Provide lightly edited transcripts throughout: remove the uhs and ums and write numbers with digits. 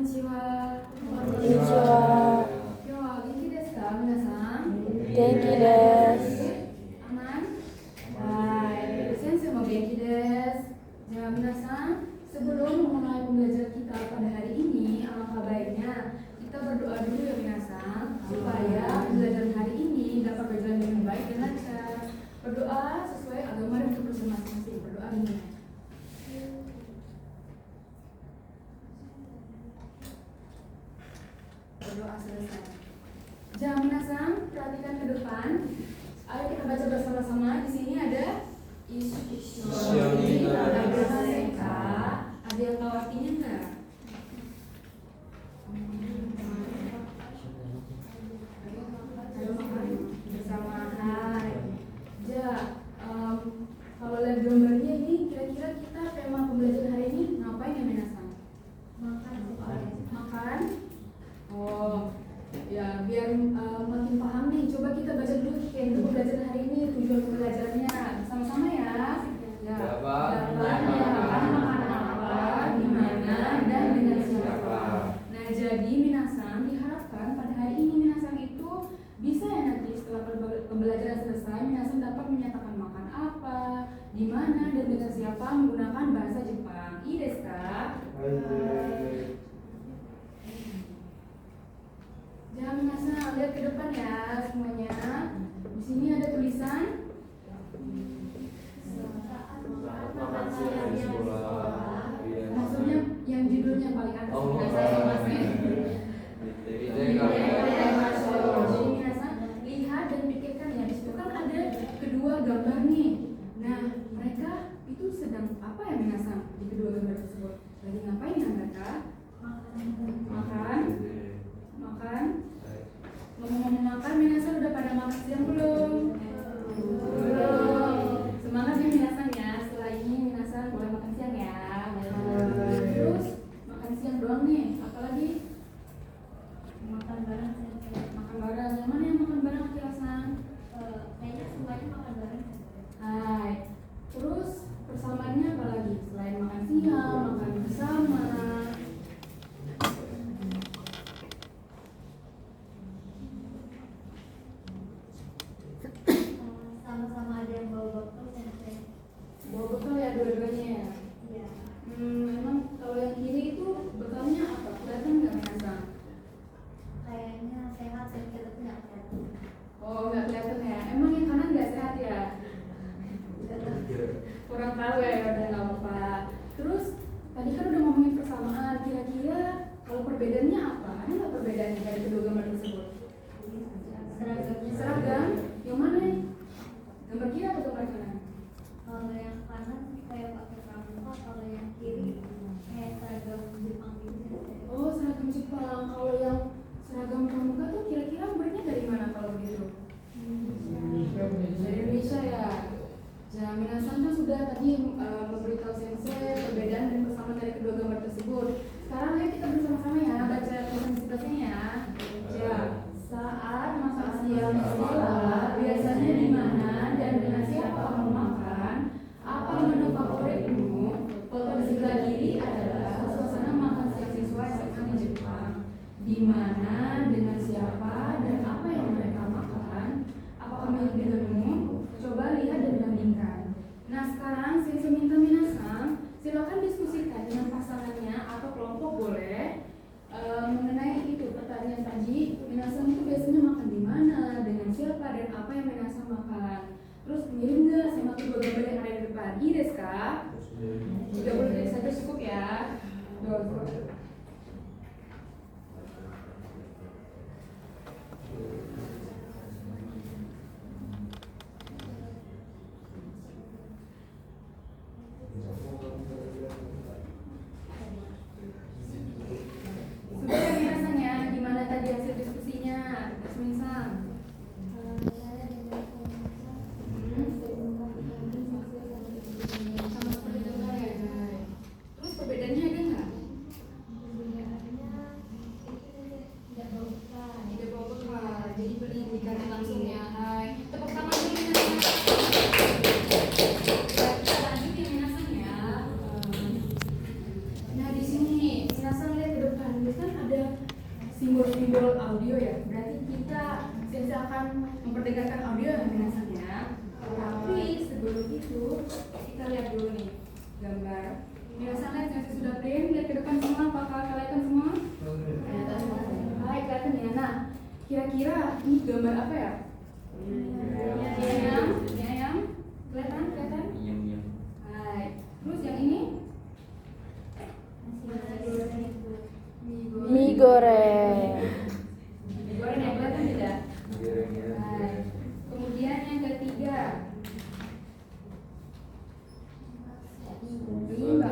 ちは。こんにちは。今日は元気ですか、皆さん。元気です。aman? Baik, Sensei mau genki desu. Ya, minasan, sebelum memulai pembelajaran kita pada hari ini, alangkah baiknya kita berdoa dulu ya minasan, supaya pembelajaran hari ini dapat berjalan dengan baik dan lancar. Berdoa sesuai agama dan kepercayaan masing-masing. Berdoa ini. Berdoa selesai. Jangan minasan, perhatikan ke depan. Ayo kita baca bersama-sama. Di sini ada Ishoni Nagaseka. Ada yang tahu artinya enggak? Ayo makan bersama. Hai. Ja, kalau lihat gambarnya ini, kira-kira kita tema pembelajaran hari ini ngapain ya minasan? Makan. Oh, ya biar makin paham nih, coba kita baca dulu pembelajaran hari ini, tujuan pembelajarannya sama-sama ya. Ya, dapat makan apa, di mana, dan dengan siapa. Nah, jadi minasan diharapkan pada hari ini minasan itu bisa ya nanti setelah pembelajaran selesai, minasan dapat menyatakan makan apa, di mana, dan dengan siapa menggunakan bahasa Jepang. Ii desu ka? Jangan minasan, lihat ke depan ya semuanya. Di sini ada tulisan. Maksudnya yang judulnya paling atas. Jadi minasan lihat dan pikirkan ya. Di situ kan ada kedua gambar nih. Nah, mereka itu sedang apa ya minasan di kedua gambar tersebut? Lagi ngapain ya mereka? Makan. Ngomong-ngomong makan, minasan udah pada makan siang belum? Belum. Semangat ya minasan ya. Setelah ini minasan boleh makan siang ya. Terus makan siang doang nih. Apalagi? Makan bareng. Yang mana yang makan bareng Aki-san? Kayaknya semuanya makan bareng. Hai. Terus persamaannya apa lagi? Selain makan siang, makan bersama. Sama-sama ada yang bawa botol Sensei. Bawa bekal ya dua-duanya ya? Iya. Memang kalau yang kiri itu bekalnya apa? Kelihatan nggak minasan? Kayaknya sehat dan kita nggak kelihatan. Oh, nggak kelihatan ya? Emang yang kanan nggak sehat ya? Kurang tahu ya, udah nggak apa-apa. Terus tadi kan udah ngomongin persamaan. Kira-kira kalau perbedaannya apa? Ada nggak perbedaan dari kedua gambar tersebut? Seragam? Yang mana? Gambar kiri atau gambar kanan? Kalau yang kanan kayak pakai pramuka, kalau yang kiri kayak seragam Jepang gitu Sensei. Oh, seragam Jepang. Kalau yang seragam pramuka tuh kira-kira muridnya dari mana kalau begitu? Dari Indonesia ya. Nah, minasan kan sudah tadi memberitahu Sensei perbedaan dan persamaan dari kedua gambar tersebut. Sekarang ayo kita bersama-sama ya baca intensitasnya ya. Ya, saat makan siang sekolah biasanya di mana dan dengan siapa mau makan? Apa menu favoritmu? Foto di sebelah kiri adalah suasana makan siang siswa SMA di Jepang. Di mana, dengan siapa, dan apa yang mereka makan? Apakah milik dirimu? Coba lihat dan bandingkan. Nah, sekarang saya minta minasan silakan diskusikan dengan pasangannya atau kelompok boleh mengenai itu pertanyaan tadi. Minasan itu biasanya makan di mana, dengan siapa, dan apa yang minasan makan. Terus mirip nggak sama kedua gambar yang ada di depan? Ii desu ka? 30 detik saja cukup ya. Sudah ya minasan ya, gimana tadi hasil diskusinya? Minasan. Saya dengan Sama seperti gambar ya, guys. Terus perbedaannya ada nggak? simbol-simbol audio ya. Berarti kita sensei akan memperdengarkan audio yang minasan ya. Tapi sebelum itu kita lihat dulu nih gambar. Minasan lihat sensei sudah print, lihat ke depan semua, apakah kelihatan semua? Kelihatan semua. Baik, kelihatan ya. Nah, kira-kira ini gambar apa ya? Ini ayam. Kelihatan? Baik. Terus yang ini? Mie goreng. Mie goreng yang kelihatan tidak? Baik. Kemudian yang ketiga,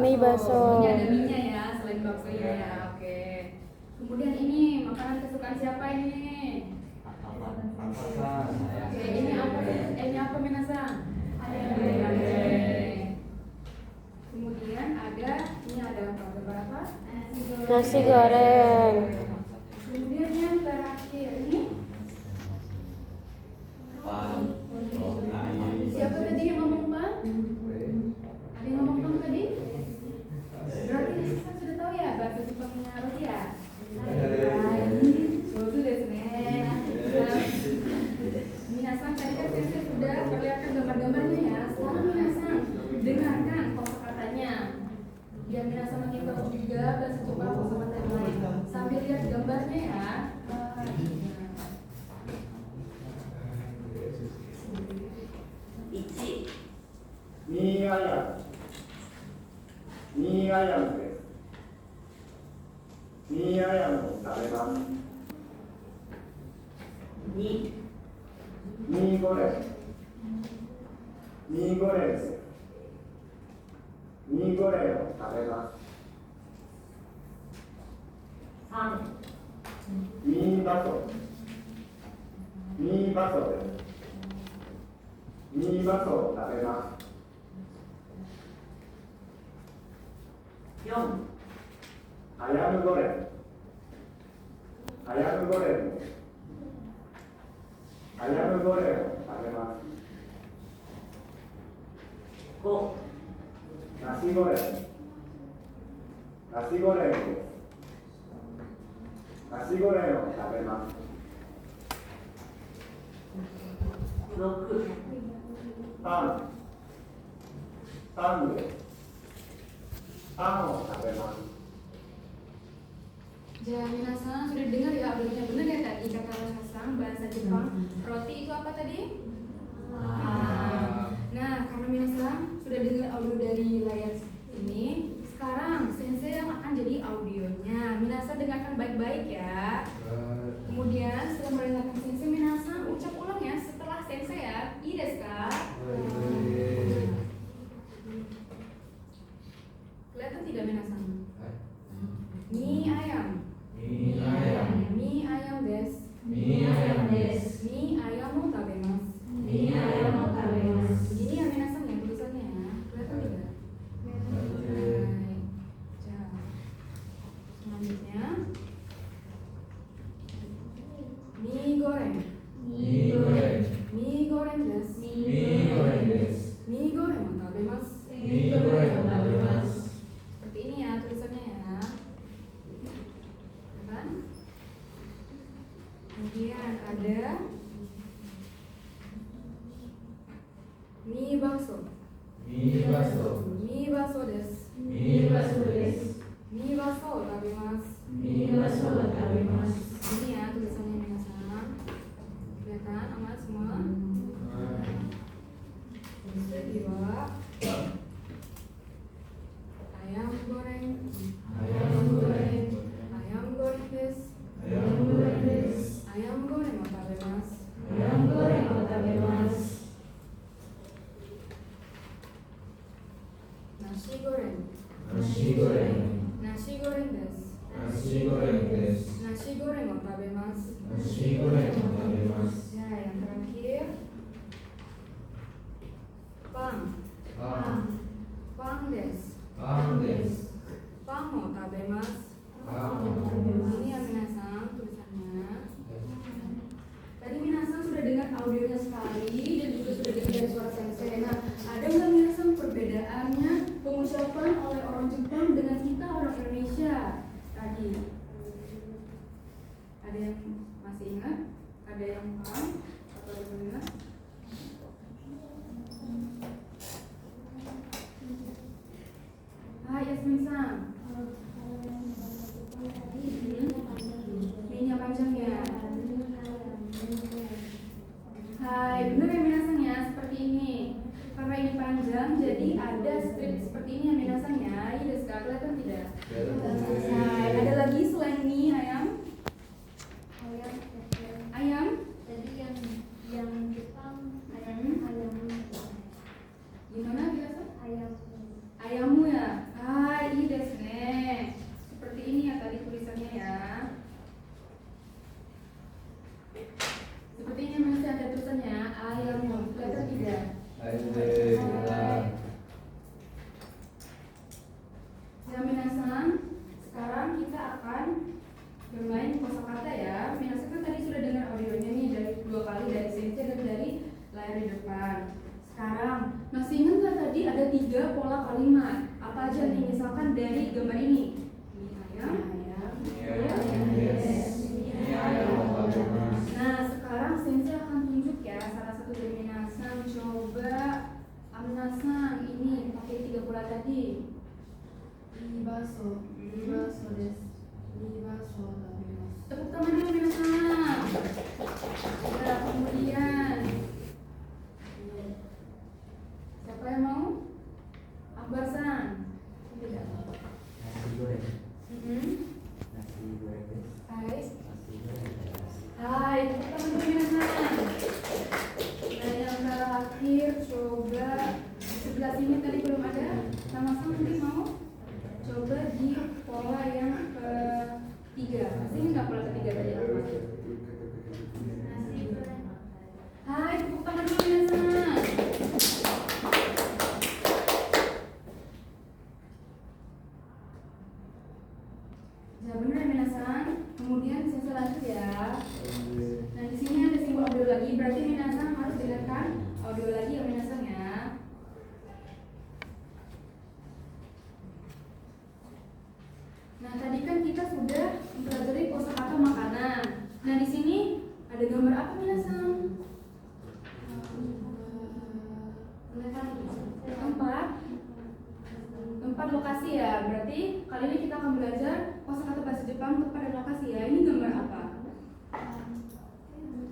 Mie bakso. Ini ada mie-nya ya, selain baksonya ya. Oke. Kemudian ini makanan kesukaan siapa ini? Oke, ini apa? Ini apa minasan? Ayam. Kemudian ini ada apa? Gambar apa? Nasi goreng. Kemudian yang terakhir ini siapa tadi yang ngomong Pak? Ada yang ngomong Pak tadi? Berarti kan sudah tahu ya bahasa Jepangnya roti ya? Minasan tadi kan sensei sudah perlihatkan gambar-gambarnya ya. Sekarang minasan dengarkan kosakatanya. Biar minasan makin tahu juga bahasa Jepang kosakata yang lain. Sambil lihat gambarnya ya. Mie ayam. Mie ayamです。Mie ayamを食べます。ミーゴレン。ミーゴレンです。ミーゴレンを食べます。ミーバソ。ミーバソです。ミーバソを食べます。アヤムゴレン。アヤムゴレンです。アヤムゴレンを食べます。ナシゴレン。ナシゴレンです。ナシゴレンを食べます。パンです。パンを食べます。Jadi minasan sudah dengar ya audionya benar ya tadi kata Hasang bahasa Jepang. Roti itu apa tadi? Nah, karena minasan sudah dengar audio dari layar ini, sekarang sensei yang akan jadi audionya. Minasan dengarkan baik-baik ya. Kemudian setelah mendengarkan sensei, minasan ucap ulang ya setelah sensei ya. Ii desu ka? Kelihatan tidak minasan? Mie ayam. Mie ayam desu. Mie ayam mo tabemasu. Begini ya minasan ya tulisannya ya. Kelihatan tidak? Baik. Selanjutnya mie goreng. Mie goreng desu. Mie goreng mo tabemasu. Seperti ini ya tulisannya ya. Kan? Kemudian ada mie bakso. Mie bakso desu. Mie bakso o tabemasu. Ini ya tulisannya minasan. Kelihatan amat semua. Kedua ayam goreng. Ayam goreng desu. Ayam goreng o tabemasu. Nasi goreng. Nasi goreng desu. Nasi goreng o tabemasu. baso desu. Mibaso tabemasu. Tepuk tangan dulu minasan. Ya, kemudian siapa yang mau? Akbar-san. Tidak. Nasi goreng. Mm-mm. Nasi goreng guys. Hai. Nasi goreng guys. Hai, tepuk tangan dulu minasan. Nah, yang terakhir coba di sebelah sini tadi belum ada. Sama-sama nanti mau coba di pola yang ketiga. Pasti ini nggak pola ketiga tadi apa? Nasi goreng. Hai, tepuk tangan dulu minasan. Ya benar minasan. Kemudian sesi lanjut ya. Nah di sini ada simbol audio lagi. Berarti minasan harus dengarkan audio lagi ya minasan ya. Nah tadi kan kita sudah mempelajari kosakata makanan. Nah di sini ada gambar apa minasan? Empat lokasi ya. Berarti kali ini kita akan belajar kosakata bahasa Jepang untuk pada lokasi ya. Ini gambar apa?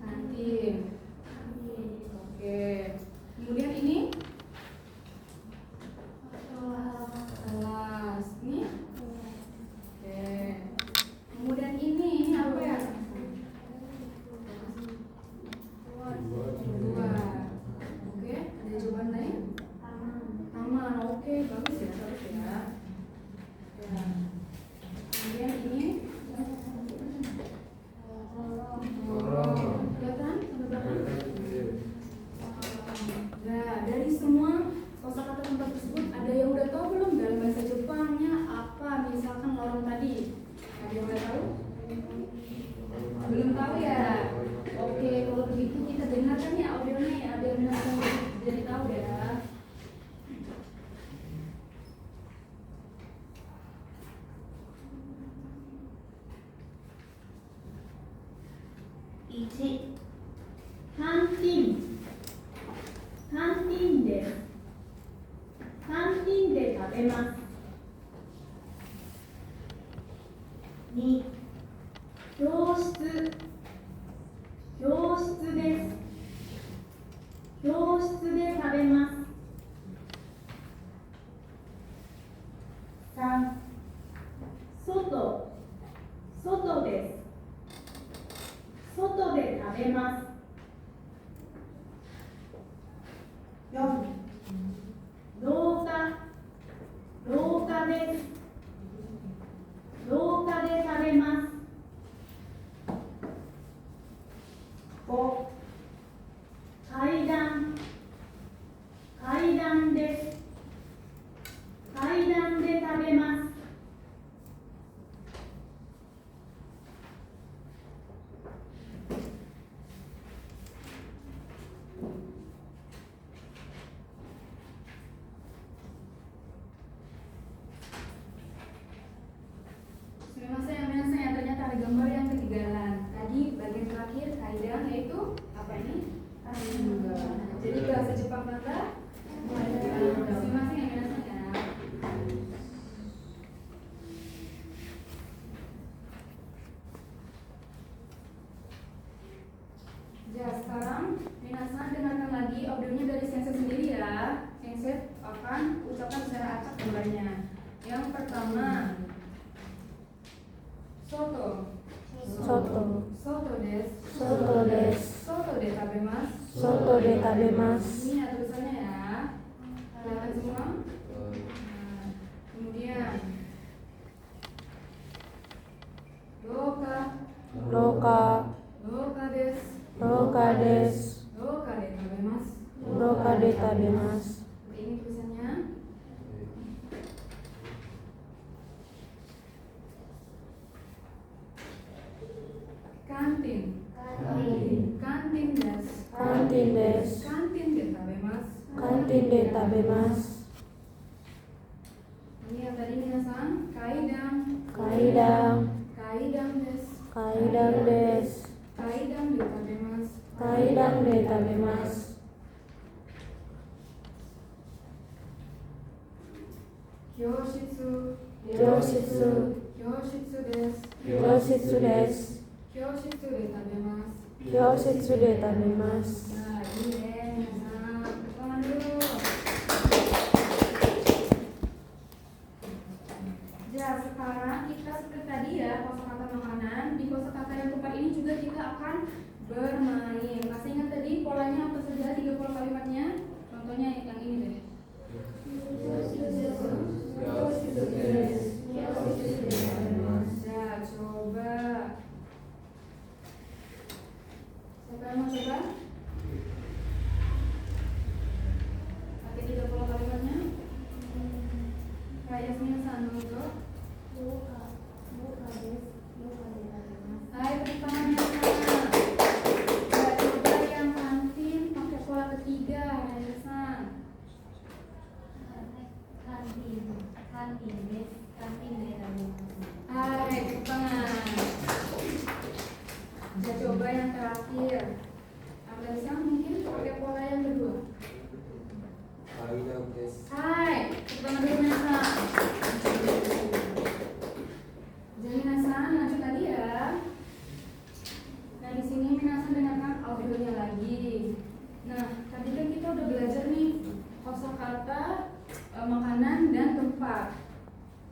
Kantin. Oke. Kemudian ini kelas. Ini. Oke. Kemudian ini apa ya? Dua. Oke. Ada jawaban lain? Taman. Oke. Bagus ya. Bagus ya. Ya. Kemudian ini. Kelihatan? Sampai belakang? Nah, dari semua kosakata tempat tersebut ada yang udah tahu belum dalam bahasa Jepangnya apa? Misalkan lorong tadi. Ada yang udah tahu? Belum tahu ya? Oke, kalau begitu kita dengarkan ya audionya ya biar langsung jadi tahu ya. Ichi, kantin. Kantin desu. Kantin de tabemasu. 2. 教室。教室です。教室で食べます。3. 外。外です。外で食べます。4. 廊下。廊下です。廊下で食べます。5. 階段。階段です。階段で食べます。Minasan, ternyata ada gambar yang ketinggalan. Tadi bagian terakhir kaidan yaitu apa ini? Tangga. Jadi bahasa Jepang kata masing-masing ya minasan ya. Ya sekarang minasan dengarkan lagi audionya dari Sensei sendiri ya. Sensei akan ucapkan secara acak gambarnya. Yang pertama Soto. Soto. Soto desu. Soto desu. Soto de tabemasu. Soto de tabemasu. Ini ada tulisannya ya. Kelihatan semua? Nah, kemudian Loka. Loka. Loka desu. Loka desu. Loka de tabemasu. Loka de tabemasu. Ini tulisannya. Kantin. Kantin desu. Kantin desu. Kantin de tabemasu. Kantin de tabemasu. Ini yang tadi minasan kaidan. Kaidang. Kaidang desu. Kaidang desu. Kaidang de tabemasu. Kaidang de tabemasu. Kyoshitsu. Kyoshitsu. Kyoshitsu desu. Kyoshitsu desu. Kyoshitsu de tabemasu. Kyoshitsu de tabemasu. Nah, ini deh, nah, tangan dulu. Ya, sekarang kita seperti tadi ya, kosakata makanan. Di kosakata yang keempat ini juga kita akan bermain. Masih ingat tadi polanya apa saja? 3 pola kalimatnya. Contohnya yang ini deh. Ya, coba. Siapa yang mau coba? Pakai 3 pola kalimatnya. Kayak Yasmin dulu. Hai, tepuk tangannya sana. Ya, coba yang kantin pakai pola ketiga, Hayasan. Hai, tepuk tangan. Ya, coba yang terakhir. Hayasan mungkin pakai pola yang kedua. Hai, tepuk tangan dulu Minasan. Jadi Minasan, lanjut tadi ya. Nah, di sini Minasan dengarkan audionya lagi. Nah, tadi kan kita udah belajar nih kosakata makanan dan tempat.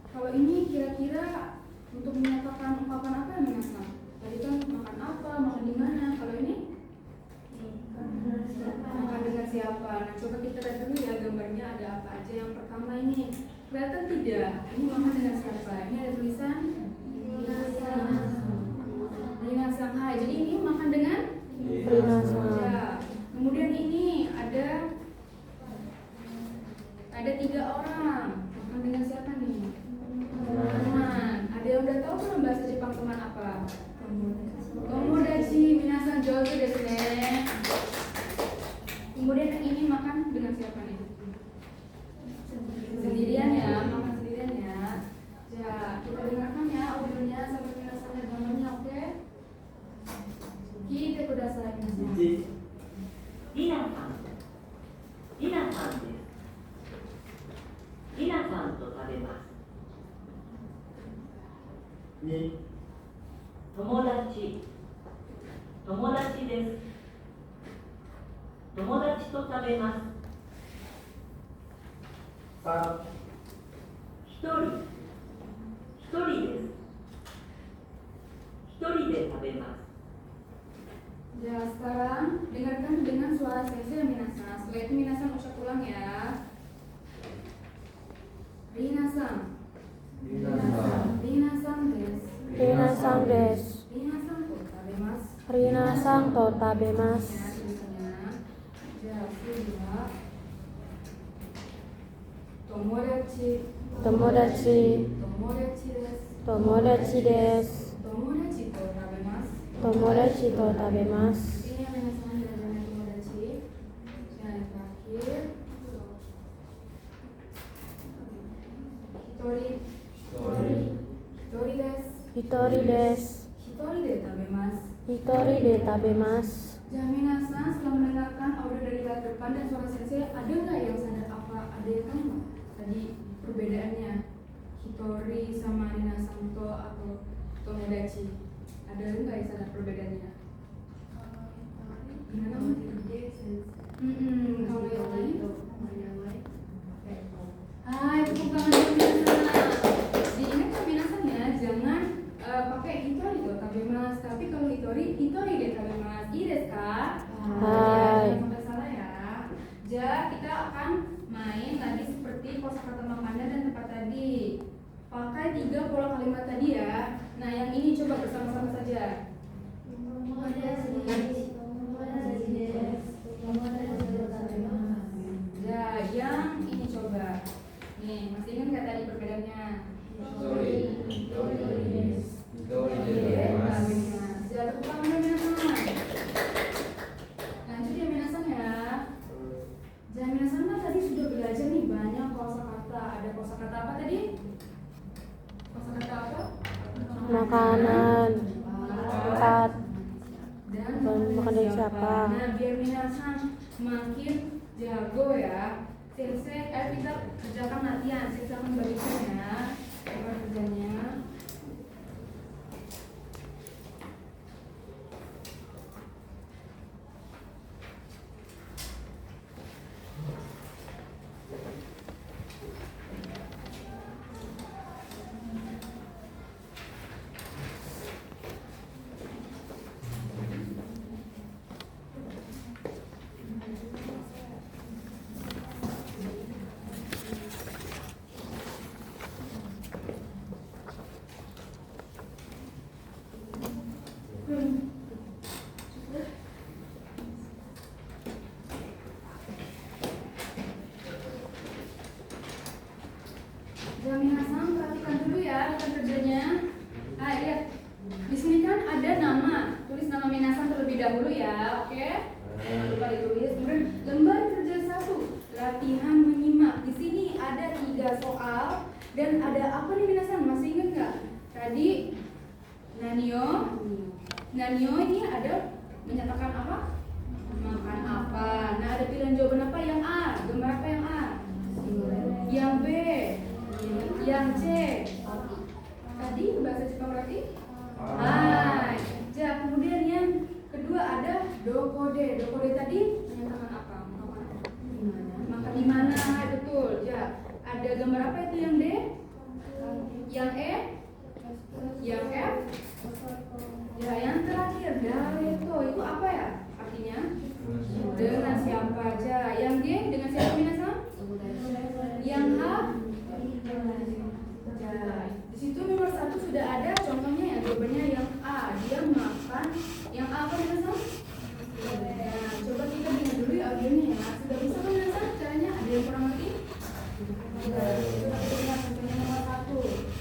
Kalau ini kira-kira untuk menyatakan ungkapan apa ya Minasan? Tadi kan makan apa, makan di mana. Kalau ini makan dengan siapa? Nah, coba kita lihat dulu ya gambarnya ada apa aja. Yang pertama ini kelihatan tidak? Ini makan dengan siapa? Ini ada tulisan Minasan. Hai. Jadi ini makan dengan Minasan. ya. Kemudian ini ada 3 orang. Makan dengan siapa nih? Teman. Ada yang udah tahu kan bahasa Jepang teman apa? Tomodachi. Minasan jozu desu ne. Kemudian yang ini makan dengan siapa nih? Sendirian ya, makan sendirian ya. Ya, kita dengarkan ya audionya sampai Minasan dan gambarnya, oke? Kita kudasai Minasan. リナさんです。リナさんと食べます。2、友達です。友達と食べます。 3、一人です。一人で食べます。 Ya, sekarang dengarkan dengan suara sensei Minasan. Setelah itu Minasan ucap ulang ya. Rinasan. Rinasan desu. Rinasan desu. Rinasan to tabemasu. Rinasan to tabemasu. Ya, tulisannya. Ya, kedua. Tomodachi. Tomodachi. Tomodachi desu. Tomodachi desu. Tomodachi to tabemasu. Tomodachi to tabemasu. Ini yang Minasan belajarnya tomodachi. Yang terakhir. Hitori desu. Hitori desu. Hitori de tabemasu. Hitori de tabemasu. Ya, Minasan setelah mendengarkan audio dari layar depan dan suara sensei, ada nggak yang sadar apa? Ada yang tahu nggak tadi perbedaannya Hitori sama Rinasan to atau Tomodachi? Ada nggak yang sadar perbedaannya? Gimana? Kalau yang lain? Hai, tepuk tangan dulu Minasan. Diingat Minasan ya, jangan pakai hitori to tabemasu, tapi kalau hitori de tabemasu. Iya desu ka? Hai. Jangan sampai salah ya. Ja, kita akan main lagi seperti kosakata makanan dan tempat tadi. Pakai 3 pola kalimat tadi ya. Nah, yang ini coba bersama-sama saja. Ya, yang ini coba. Nih, masih ingat nggak tadi perbedaannya? Ya, tepuk tangan dulu, Minasan. Lanjut ya Minasan ya. Jangan Minasan kan tadi sudah belajar nih banyak kosakata. Ada kosakata apa tadi? Kosakata apa? Makanan. Tempat. Dan Makan dari siapa? Nah, biar Minasan makin jago ya. Sensei, kita kerjakan latihan. Sensei akan bagikan ya. Apa kerjanya? Minasan, perhatikan dulu ya rekan kerjanya. Ah, lihat. Di sini kan ada nama. Tulis nama minasan terlebih dahulu ya, oke? Jangan lupa ditulis. Kemudian lembar kerja 1, latihan menyimak. Di sini ada 3 soal dan ada apa nih minasan? Masih ingat nggak? Tadi Nanio ini ada menyatakan apa? Makan apa? Nah, ada pilihan jawaban apa? Yang A. Gambar apa yang A? Yang B. Yang C. Tadi bahasa Jepang berarti? Hai. Ja, kemudian yang kedua ada dokode. Dokode tadi menyatakan apa? Makan di mana? Hai, betul. Ja. Ada gambar apa itu yang D? Yang E? Yang F? Ya, yang terakhir dareto itu apa ya? Artinya dengan siapa aja. Yang G dengan siapa minasan? Yang H? Ya, di situ nomor 1 sudah ada contohnya ya, jawabannya yang A, dia makan. Yang A apa minasan? Nah, coba kita dengar dulu ya audionya ya. Sudah bisa kan minasan caranya? Ada yang kurang ngerti? Coba kita lihat contohnya nomor 1.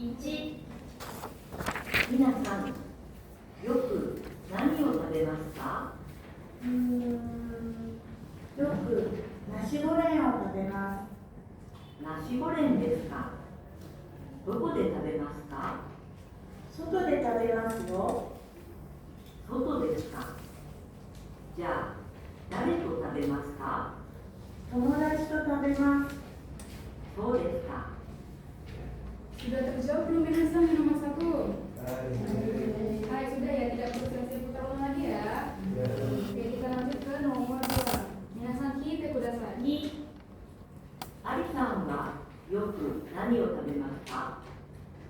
1、皆さん、よく何を食べますか？よくナシゴレンを食べます。ナシゴレンですか？どこで食べますか？外で食べますよ。外ですか？じゃあ、誰と食べますか？友達と食べます。そうですか。 Sudah terjawab belum minasan yang nomor 1? Hai, sudah ya, tidak perlu saya putar ulang lagi ya. Oke, kita lanjut ke nomor 2. Minasan kita kudasai. 2、アリさんはよく何を食べますか？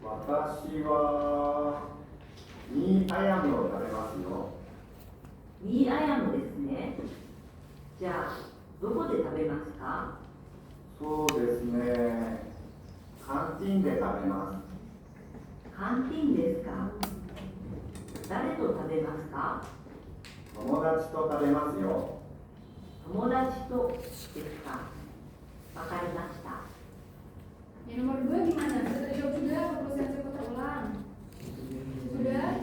私はミーアヤムを食べますよ。ミーアヤムですね。じゃあ、どこで食べますか？そうですね。カンティンで食べます。カンティンですか？誰と食べますか？友達と食べますよ。友達とですか？わかりました。 Yang nomor 2 gimana? Sudah terjawab juga atau perlu saya putar ulang? Sudah?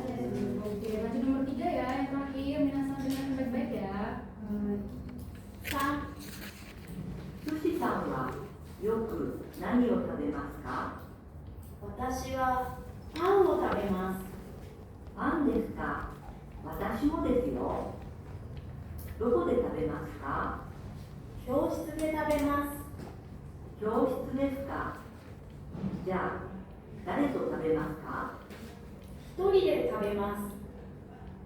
Oke, lanjut nomor 3 ya, yang terakhir. Minasan dengarkan baik-baik ya. 3、寿司さんはよく何を食べますか？私はパンを食べます。パンですか？私もですよ。どこで食べますか？教室で食べます。教室ですか？じゃあ、誰と食べますか？一人で食べます。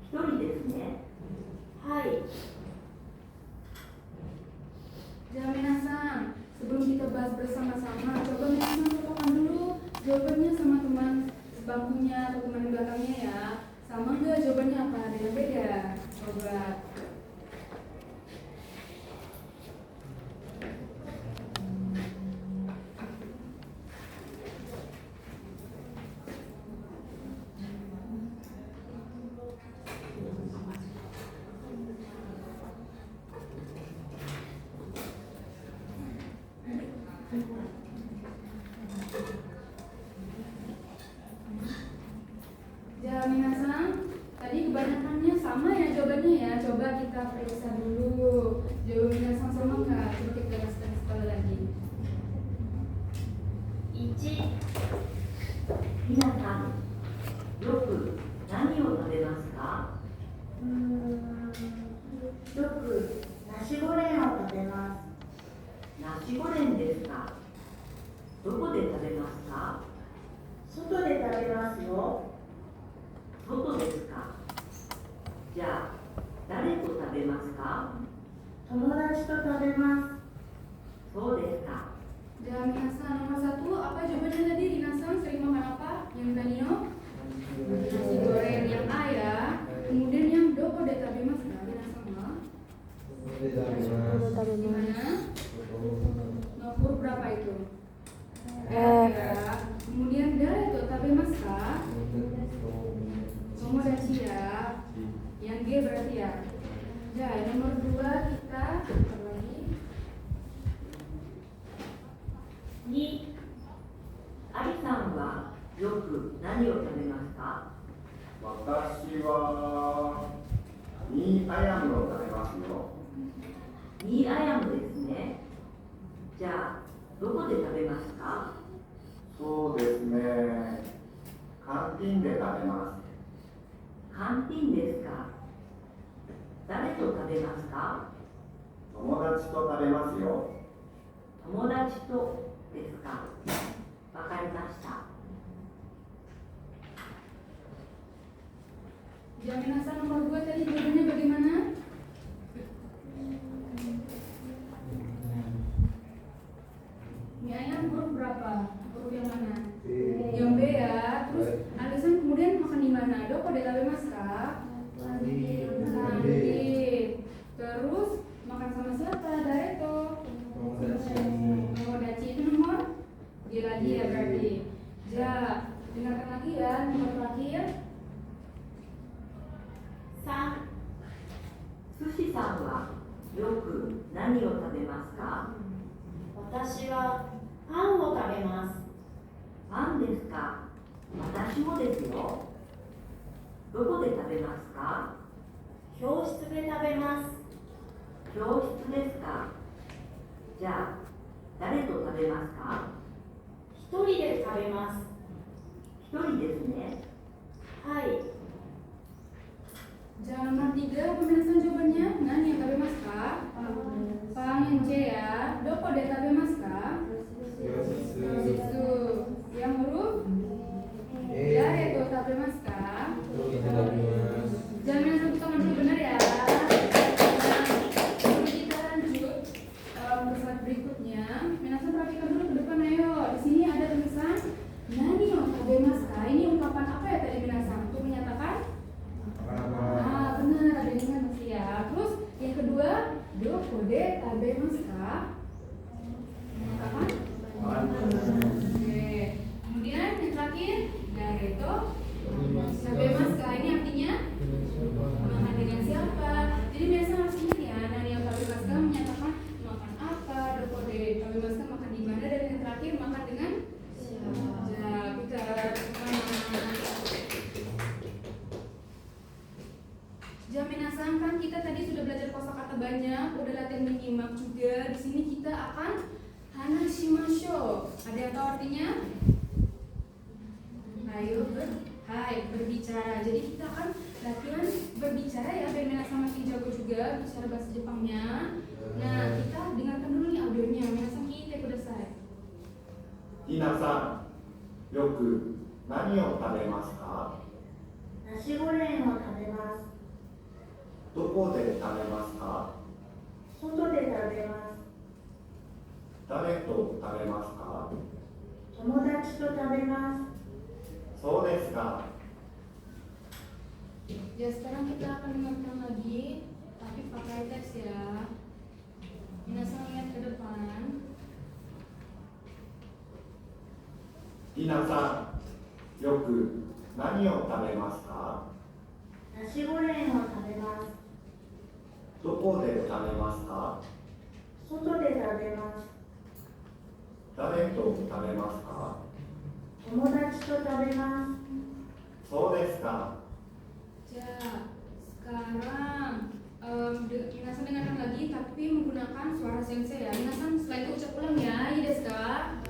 一人ですね。はい。 Ya, minasan, sebelum kita bahas bersama-sama, coba minasan cocokkan dulu jawabannya sama teman sebangkunya atau teman belakangnya ya. Sama enggak jawabannya apa? Ada yang beda? Coba. Ya, minasan, tadi kebanyakannya sama ya jawabannya ya. Coba kita periksa dulu. Jawaban minasan sama nggak? Coba kita jelaskan sekali lagi. 1、皆さん、よく何を食べますか？よくナシゴレンを食べます。ナシゴレンですか？どこで食べますか？外で食べますよ。外ですか？じゃあ、誰と食べますか？友達と食べます。そうですか。 Ya, minasan nomor 1 apa jawabannya tadi? Minasan sering makan apa? Yang Danio? Nasi goreng yang A ya. Kemudian yang doko de tabemas nah, minasan ma. Gimana? Nomor berapa itu? F. Ya. Kemudian dari itu tabemas ka? nomor 2 kita apa lagi? 2、アリさんはよく何を食べますか？私はミーアヤムを食べますよ。ミーアヤムですね。じゃあ、どこで食べますか？そうですね。カンティンで食べます。カンティンですか？誰と食べますか？友達と食べますよ。友達とですか？わかりました。 Jaminan nomor 2 tadi jawabannya bagaimana? Mie ayam huruf berapa? Huruf yang mana? Yang B ya. Terus Alisan kemudian makan di mana? Doko de tabemasu ka? Kantin. Terus makan sama siapa? Dareto. Tomodachi itu nomor? Dia lagi ya berarti. Ja, dengarkan lagi ya nomor terakhir. 3、寿司さんはよく何を食べますか？私はパンを食べます。パンですか？私もですよ。どこで食べますか？教室で食べます。教室ですか？じゃあ、誰と食べますか？一人で食べます。一人ですね。はい。 Jangan nomor 3, pemirsa jawabannya nani yang tabemasu ka? Pang yang C ya. Doko de tabemasu ka? Yositsu. Yang huruf? Dareto tabemasu ka? Jaminan satu sama dulu benar ya. Sebelum kita lanjut ke slide berikutnya, minasan perhatikan dulu ke depan ayo. Di sini ada tulisan nani yang tabemasu ka? Ini ungkapan apa ya tadi minasan? Untuk menyatakan benar, ada dengan masih ya. Terus yang kedua, doko de tabemasu ka? Apa? Oke. Kemudian yang terakhir, dareto tabemasu ka? Ini artinya makan dengan siapa? Jadi biasa harus ingat ya, nani yang tabemasu ka menyatakan makan apa, doko de tabemasu ka makan di mana, dan yang terakhir makan dengan siapa? Jaminasan kan kita tadi sudah belajar kosakata banyak, udah latihan menyimak juga. Di sini kita akan hanashimasho. Ada yang tahu artinya? Ayo berbicara. Jadi kita akan latihan berbicara ya, biar minasan makin jago juga bicara bahasa Jepangnya. Nah, kita dengarkan dulu nih audionya. Minasan kita kudasai. 皆さん、よく何を食べますか？ナシゴレンを食べます。どこで食べますか？外で食べます。誰と食べますか？友達と食べます。そうですか。 Ya sekarang kita akan dengarkan lagi, tapi pakai teks ya. Minasan lihat ke depan. 皆さん、よく何を食べますか？ナシゴレンを食べます。どこで食べますか？外で食べます。誰と食べますか？友達と食べます。そうですか。 Ja, sekarang Minasan dengarkan lagi tapi menggunakan suara sensei ya. Minasan selain itu ucap ulang ya, iya desu ka?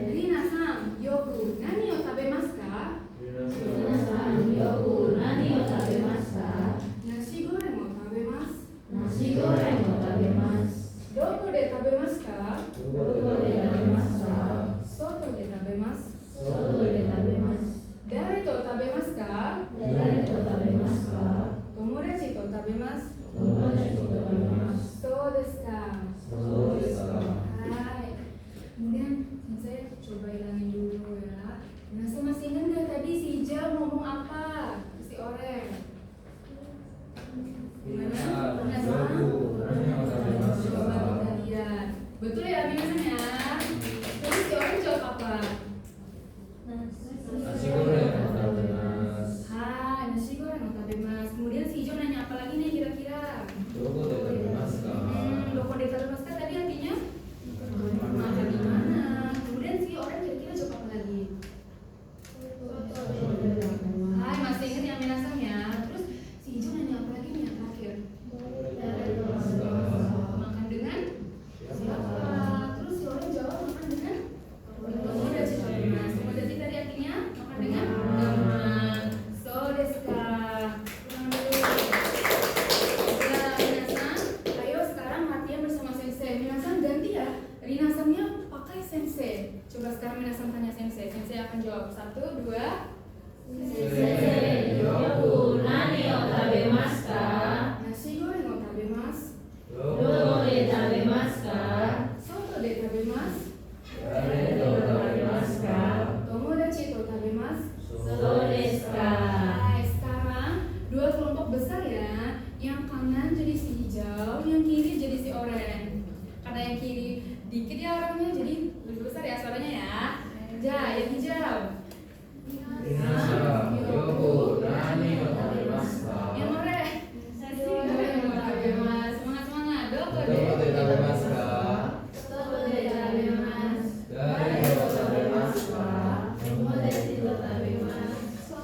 Minasan, yoku nani o tabemasu ka? Minasan, yoku nani o tabemasu ka? Nasi goreng o tabemasu. Nasi goreng o tabemasu. Doko de tabemasu ka? Doko de tabemasu ka? Soto de tabemasu. Soto de tabemasu. Dare to tabemasu ka? Dare to tabemasu ka? Tomodachi to tabemasu. Tomodachi to tabemasu. So desu ka? So desu ka? Hai. Kemudian jawab. 1, 2. Sensei, yoku nani o tabemasu ka? Nasi goreng o tabemasu. Doko de tabemasu ka? Soto de tabemasu. Dare to tabemasu ka? Tomodachi to tabemasu. So desu ka? Nah, sekarang dua kelompok besar ya. Yang kanan jadi si hijau, yang kiri jadi si oranye. Karena yang kiri dikit ya orangnya, jadi lebih besar ya suaranya ya. Ja, yang hijau. Yoku nani o tabemasu ka? Yang oranye. Semangat semangat. Doko de tabemasu ka? Soto de tabemasu. Dare to tabemasu ka? Tomodachi to tabemasu.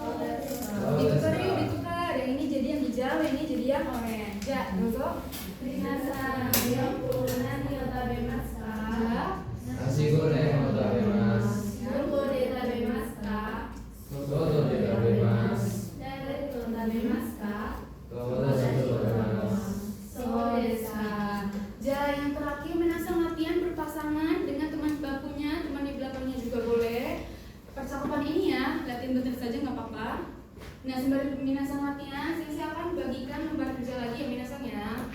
Ditukar yuk, ditukar. Yang ini jadi yang hijau, yang ini jadi yang oranye. Ja, dozo. Minasan, yoku nani o tabemasu ka? Ja. Nasi goreng o tabemasu. Doko de tabemasu ka? Soto de tabemasu. Dare to tabemasu ka? Tomodachi to tabemasu. So desu ka? Ja, yang terakhir Minasang latihan berpasangan dengan teman bakunya, teman di belakangnya juga boleh. Percakapan ini ya, latihan bentar saja nggak apa-apa. Nah, sembari Minasang latihan, saya akan bagikan lembar kerja lagi ya Minasang ya.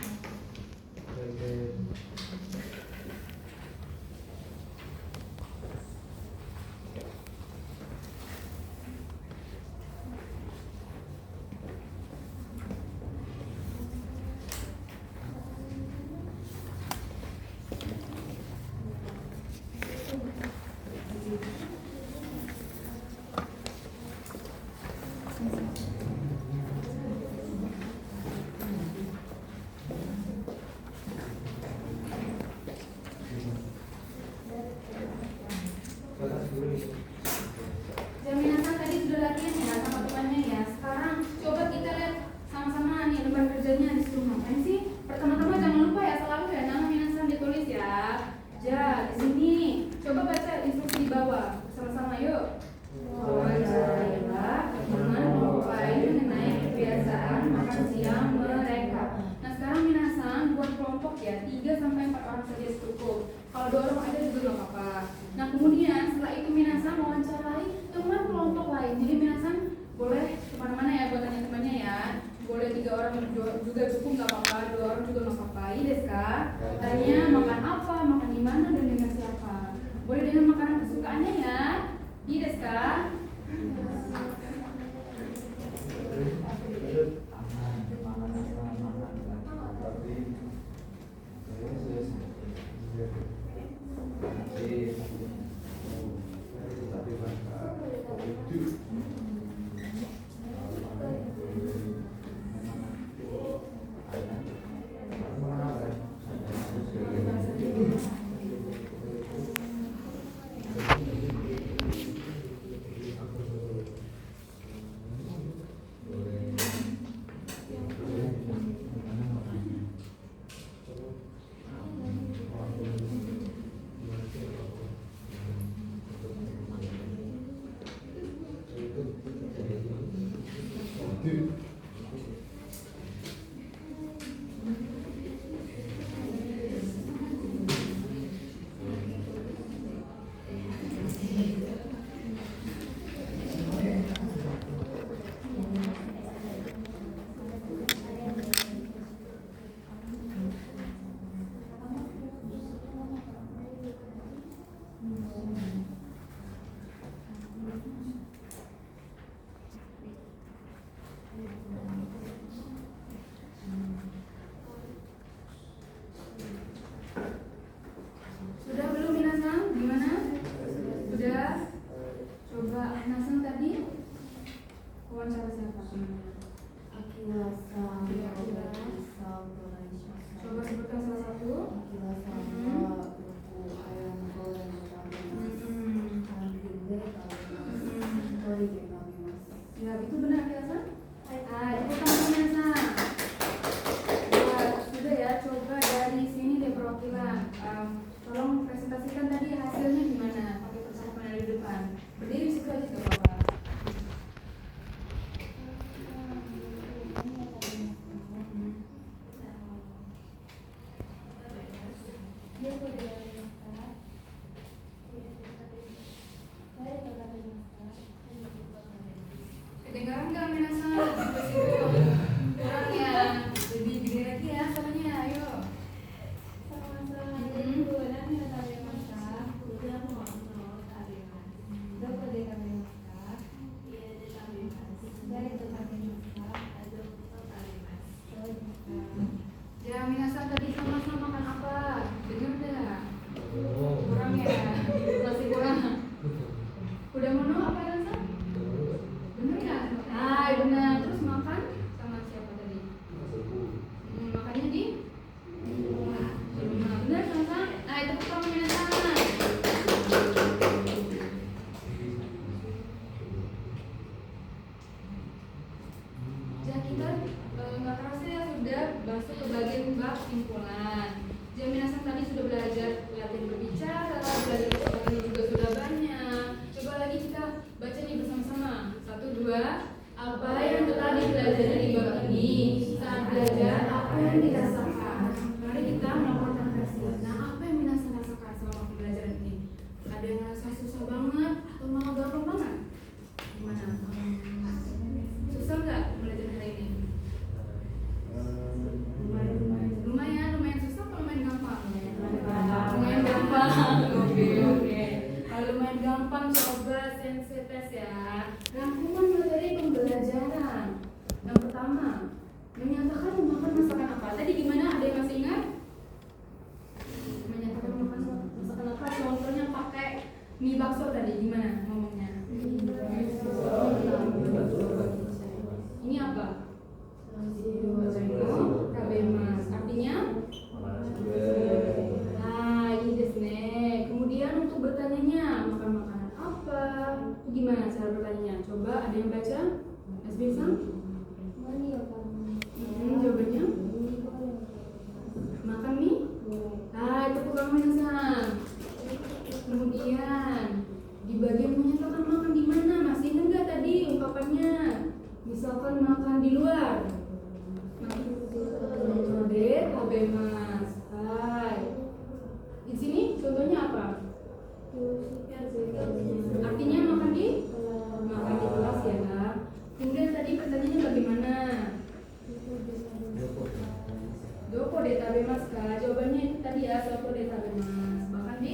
Minasang tadi sudah latihan ya sama temannya ya. Sekarang coba kita lihat sama-sama nih lembar kerjanya disuruh ngapain sih? Pertama-tama jangan lupa ya selalu ya nama Minasang ditulis ya. Ja, di sini coba baca instruksi di bawah sama-sama yuk. Wawancarailah teman mengupai mengenai kebiasaan makan siang mereka. Nah sekarang Minasang buat kelompok ya 3 sampai 4 orang saja cukup. Kalau 2 orang aja juga nggak apa-apa. Nah kemudian setelah itu Minasang wawancarai teman kelompok lain. Jadi Minasang boleh kemana-mana ya buat tanya temannya ya. Boleh 3 orang juga cukup nggak apa-apa, 2 orang juga nggak apa-apa. Iya deh kak. Tanya makan apa, makan di mana dan dengan siapa. Boleh dengan makanan kesukaannya ya. Iya deh kak. Sudah belum Minasang? Gimana? Sudah? Coba Minasang tadi wawancara siapa? Coba sebutkan salah satu. Ya, itu benar Minasang? Tepuk tangan Minasang. Sudah ya, coba dari sini deh perwakilan. Tolong presentasikan tadi hasilnya gimana? Pakai percakapan dari depan. Berdiri situ aja gak apa-apa. Dia boleh dari Mas. kedua, apa yang telah dipelajari di bab ini? Saat belajar, apa yang dirasakan? Mari kita melakukan refleksi. Nah, apa yang minasan rasakan selama pembelajaran ini? Ada yang merasa susah banget atau malah gampang banget? Gimana? Susah nggak belajar hari ini? Lumayan susah atau lumayan gampang? Lumayan gampang. Oke. Kalau lumayan gampang, coba sensei tes ya. Rangkuman materi pembelajaran. Yang pertama, menyatakan memakan masakan apa? Tadi gimana? Ada yang masih ingat? Menyatakan memakan masakan apa? Contohnya pakai mie bakso tadi gimana ngomongnya? Ini apa? Tabemas. Artinya? Nah, ini desu ne. Kemudian untuk bertanyanya, makan makanan apa? Itu gimana cara bertanya? Coba ada yang baca? SB-san? Jawabannya? Makan mie? Tepuk tangan minasan. Kemudian di bagian menyatakan makan di mana? Masih ingat nggak tadi ungkapannya? Misalkan makan di luar. Tabemas. Di sini contohnya apa? Artinya makan di kelas ya. Kemudian tadi pertanyaannya bagaimana? Doko de tabemas kah? Jawabannya itu tadi ya, doko de tabemas. Makan di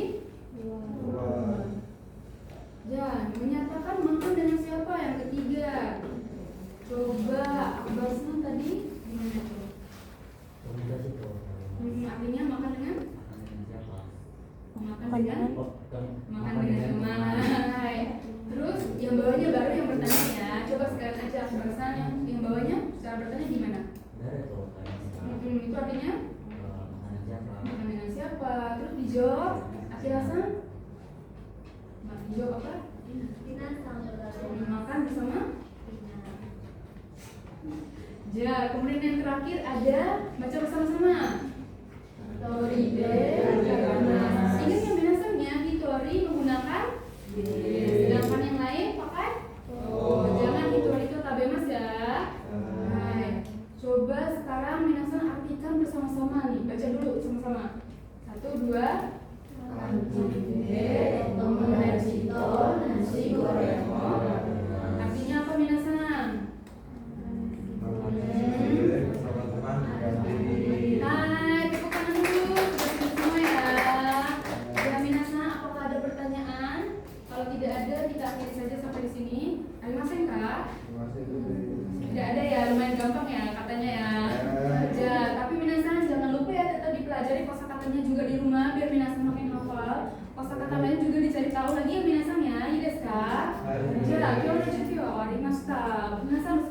luar. Dan menyatakan makan dengan siapa? Yang ketiga. Coba Abbasnya tadi gimana tuh? Artinya makan dengan makan dengan teman. Terus yang bawahnya baru yang bertanya ya. Coba sekarang aja Abbasnya yang bawahnya cara bertanya gimana? Itu artinya makan dengan siapa? Terus dijawab Akira-san? Dijawab apa? Makan bersama? Ya, kemudian yang terakhir ada baca bersama-sama. Tori de Kakanas. Ingat yang minasannya di Tori menggunakan sedangkan yang lain pakai jangan Hitori itu tabemas ya. Baik. Coba sekarang minasan artikan bersama-sama nih. Baca dulu sama-sama. 1, 2. Artinya apa minasan? Hai, tepuk tangan dulu. Sudah semua ya. Ya minasan, apakah ada pertanyaan? Kalau tidak ada, kita akhiri saja sampai di sini. Arimasen kah? Tidak ada ya, lumayan gampang ya katanya ya. Ya, tapi minasan jangan lupa ya tetap dipelajari kosakatanya juga di rumah biar minasan makin hafal. Kosakata lain juga dicari tahu lagi ya minasan ya. Iya desu ka? Ya, kyou no jujutsu wa arimasu. Minasan